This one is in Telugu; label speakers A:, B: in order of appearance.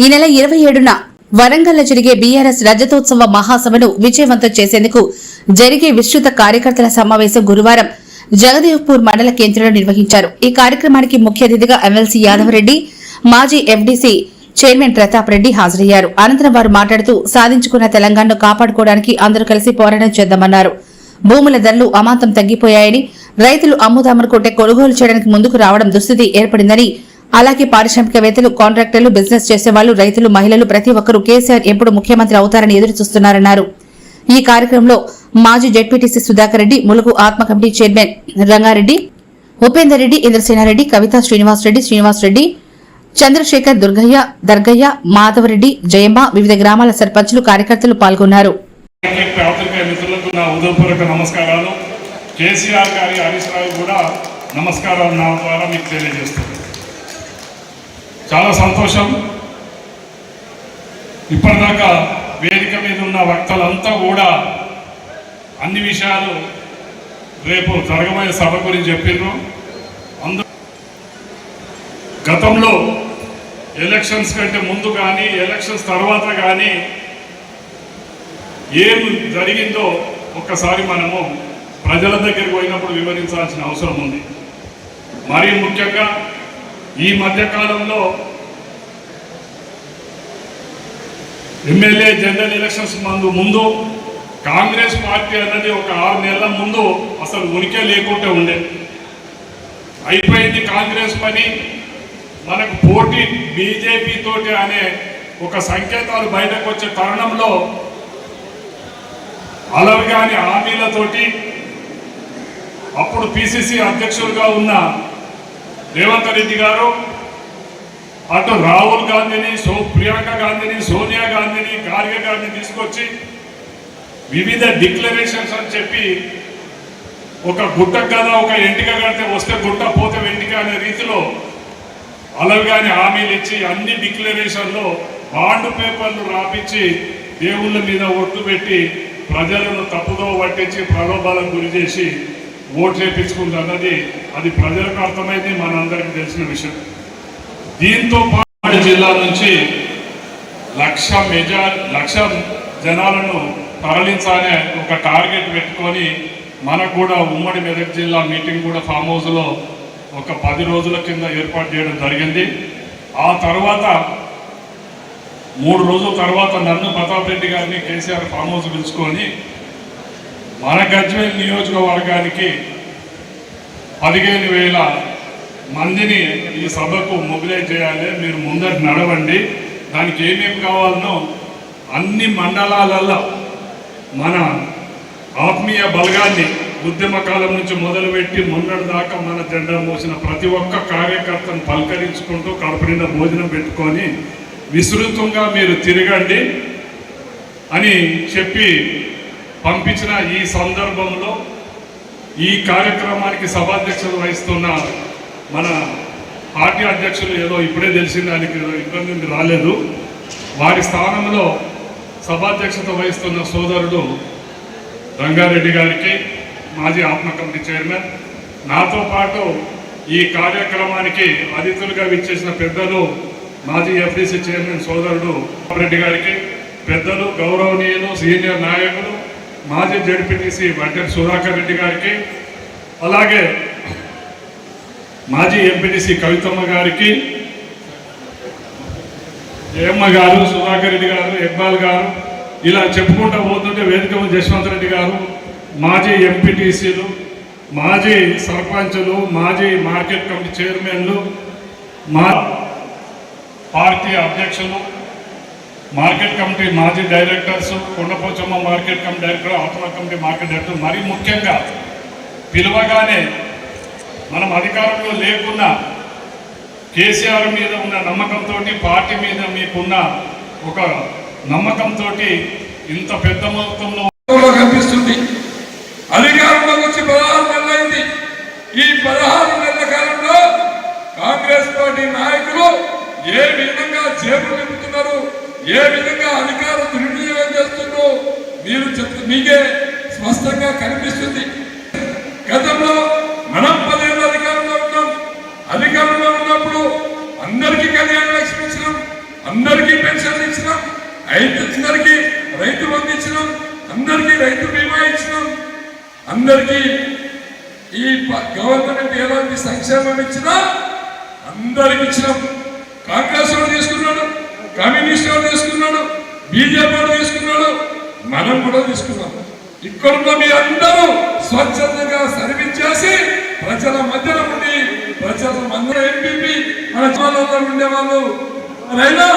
A: ఈ నెల 27న వరంగల్లో జరిగే బీఆర్ఎస్ రజతోత్సవ మహాసభను విజయవంతం చేసేందుకు జరిగే విస్తృత కార్యకర్తల సమావేశం గురువారం జగదేవ్పూర్ మండల కేంద్రంలో నిర్వహించారు. ఈ కార్యక్రమానికి ముఖ్య అతిథిగా ఎమ్మెల్సీ యాదవరెడ్డి, మాజీ ఎఫ్డీసీ చైర్మన్ ప్రతాప్ రెడ్డి హాజరయ్యారు. అనంతరం వారు మాట్లాడుతూ సాధించుకున్న తెలంగాణను కాపాడుకోవడానికి అందరూ కలిసి పోరాటం చేద్దామన్నారు. భూముల ధరలు అమాంతం తగ్గిపోయాయని, రైతులు అమ్ముదామనుకుంటే కొనుగోలు చేయడానికి ముందుకు రావడం దుస్థితి ఏర్పడిందని, అలాగే పారిశ్రామికవేత్తలు, కాంట్రాక్టర్లు, బిజినెస్ చేసేవాళ్లు, రైతులు, మహిళలు ప్రతి ఒక్కరూ కేసీఆర్ ఎప్పుడు ముఖ్యమంత్రి అవుతారని ఎదురుచూస్తున్నారన్నారు. ఈ కార్యక్రమంలో మాజీ జెడ్పీటీసీ సుధాకర్ రెడ్డి, ములుగు ఆత్మ కమిటీ చైర్మన్ రంగారెడ్డి, ఉపేందర్ రెడ్డి, ఇంద్రసేనారెడ్డి, కవిత, శ్రీనివాస్ రెడ్డి, చంద్రశేఖర్, దుర్గయ్య, దర్గయ్య, మాధవరెడ్డి, జయమ్మ, వివిధ గ్రామాల సర్పంచులు, కార్యకర్తలు పాల్గొన్నారు.
B: నమస్కారాలు. కేసీఆర్ గారి హరీష్ రావు కూడా నమస్కారాలు నా ద్వారా మీకు తెలియజేస్తుంది. చాలా సంతోషం. ఇప్పటిదాకా వేదిక మీద ఉన్న వక్తలంతా కూడా అన్ని విషయాలు రేపు జరగబోయే సభ గురించి చెప్పిర్రు. గతంలో ఎలక్షన్స్ కంటే ముందు కానీ ఎలక్షన్స్ తర్వాత కానీ ఏం జరిగిందో ఒక్కసారి మనము ప్రజల దగ్గరికి పోయినప్పుడు వివరించాల్సిన అవసరం ఉంది. మరీ ముఖ్యంగా ఈ మధ్యకాలంలో ఎమ్మెల్యే జనరల్ ఎలక్షన్స్ ముందు కాంగ్రెస్ పార్టీ అన్నది ఒక 6 నెలల ముందు అసలు ఉనికే లేకుంటే ఉండే. అయిపోయింది కాంగ్రెస్ పని, మనకు పోటీ బీజేపీ తోటి అనే ఒక సంకేతాలు బయటకు వచ్చే తరుణంలో అలవగాని హామీలతోటి అప్పుడు పిసిసి అధ్యక్షులుగా ఉన్న రేవంత్ రెడ్డి గారు అటు రాహుల్ గాంధీని, ప్రియాంక గాంధీని, సోనియా గాంధీని, ఖార్గే గారిని తీసుకొచ్చి వివిధ డిక్లరేషన్స్ అని చెప్పి ఒక గుట్ట కదా ఒక ఎంటిక కడితే వస్తే గుట్ట పోతే వెంటిక అనే రీతిలో అలవగాని హామీలు ఇచ్చి అన్ని డిక్లరేషన్లో బాండ్ పేపర్లు రాపించి దేవుళ్ళ మీద ఒట్టు పెట్టి ప్రజలను తప్పుదో పట్టించి ప్రలోభాలకు గురి చేసి ఓటు చేయించుకుంది అన్నది అది ప్రజలకు అర్థమైంది, మనందరికీ తెలిసిన విషయం. దీంతో పాటు జిల్లా నుంచి 1,00,000 జనాలను తరలించాలనే ఒక టార్గెట్ పెట్టుకొని మనకు కూడా ఉమ్మడి మెదక్ జిల్లా మీటింగ్ కూడా ఫామ్ హౌస్లో ఒక 10 రోజుల కింద ఏర్పాటు చేయడం జరిగింది. ఆ తర్వాత 3 రోజుల తర్వాత నన్ను ప్రతాప్ రెడ్డి గారిని కేసీఆర్ ఫామ్ హౌస్ పిలుచుకొని మన గజ్వేల్ నియోజకవర్గానికి 15,000 మందిని ఈ సభకు మొబిలైజ్ చేయాలి, మీరు ముందర నడవండి, దానికి ఏమేమి కావాలనో అన్ని మండలాలలో మన ఆత్మీయ బలగాన్ని ఉద్యమ కాలం నుంచి మొదలుపెట్టి మొన్నటి దాకా మన జెండా మోసిన ప్రతి ఒక్క కార్యకర్తను పలకరించుకుంటూ కడుపు నిండా భోజనం పెట్టుకొని విస్తృతంగా మీరు తిరగండి అని చెప్పి పంపించిన ఈ సందర్భంలో ఈ కార్యక్రమానికి సభాధ్యక్షత వహిస్తున్న మన పార్టీ అధ్యక్షులు ఏదో ఇప్పుడే తెలిసిన దానికి ఇబ్బంది రాలేదు, వారి స్థానంలో సభాధ్యక్షత వహిస్తున్న సోదరుడు రంగారెడ్డి గారికి, మాజీ ఆత్మ కమిటీ చైర్మన్, నాతో పాటు ఈ కార్యక్రమానికి అతిథులుగా విచ్చేసిన పెద్దలు మాజీ ఎఫ్డీసీ చైర్మన్ సోదరుడు రెడ్డి గారికి, పెద్దలు గౌరవనీయులు సీనియర్ నాయకులు మాజీ జెడ్పీటీసీ వడ్డెర సుధాకర్ రెడ్డి గారికి, అలాగే మాజీ ఎంపీటీసీ కవితమ్మ గారికి, జయమ్మ గారు, సుధాకర్ రెడ్డి గారు, ఇక్బాల్ గారు, ఇలా చెప్పుకుంటూ పోతుంటే వేదిక జశ్వంత్ రెడ్డి గారు, మాజీ ఎంపీటీసీలు, మాజీ సర్పంచులు, మాజీ మార్కెట్ కమిటీ చైర్మన్లు, మా పార్టీ అధ్యక్షులు, మార్కెట్ కమిటీ మాజీ directors, Kondapochamma market committee director, ఆత్మ కమిటీ మార్కెట్ డైరెక్టర్, మరీ ముఖ్యంగా పిలువగానే మనం అధికారంలో లేకున్నా కేసీఆర్ మీద ఉన్న నమ్మకంతో, పార్టీ మీద మీకున్న ఒక నమ్మకంతో ఇంత పెద్ద మొత్తంలో
C: కనిపిస్తుంది. అధికారంలోకి వచ్చి 16 నెలలైంది. ఈ 16 నెలల కాలంలో కాంగ్రెస్ పార్టీ నాయకులు ఏ విధంగా చేపలు నింపుతున్నారు, ఏ విధంగా అధికార దుర్వినియోగం చేస్తున్నారో మీకే స్పష్టంగా కనిపిస్తుంది. గతంలో మనం 10 ఏళ్ళ అధికారంలో ఉన్నాం. అధికారంలో ఉన్నప్పుడు అందరికీ కళ్యాణ లక్ష్మి ఇచ్చినాం, అందరికీ అందరికీ రైతు బీమా ఇచ్చినాం. అందరికీ ఈ గవర్నమెంట్ ఎలాంటి సంక్షేమం ఇచ్చినా అందరికి ఇచ్చినాం. కాంగ్రెస్ వాడు తీసుకున్నాడు, కమ్యూనిస్ట్ వాడు తీసుకున్నాడు, బీజేపీ వాడు తీసుకున్నాడు, మనం కూడా తీసుకున్నాం. ఇక్కడున్న మీ అందరూ స్వచ్ఛందంగా సర్వీస్ చేసి ప్రజల మధ్యలో ఉండి ప్రజల మందరం ఎంపీపీ మన జిల్లాలో ఉండేవాళ్ళు ఎవరైనా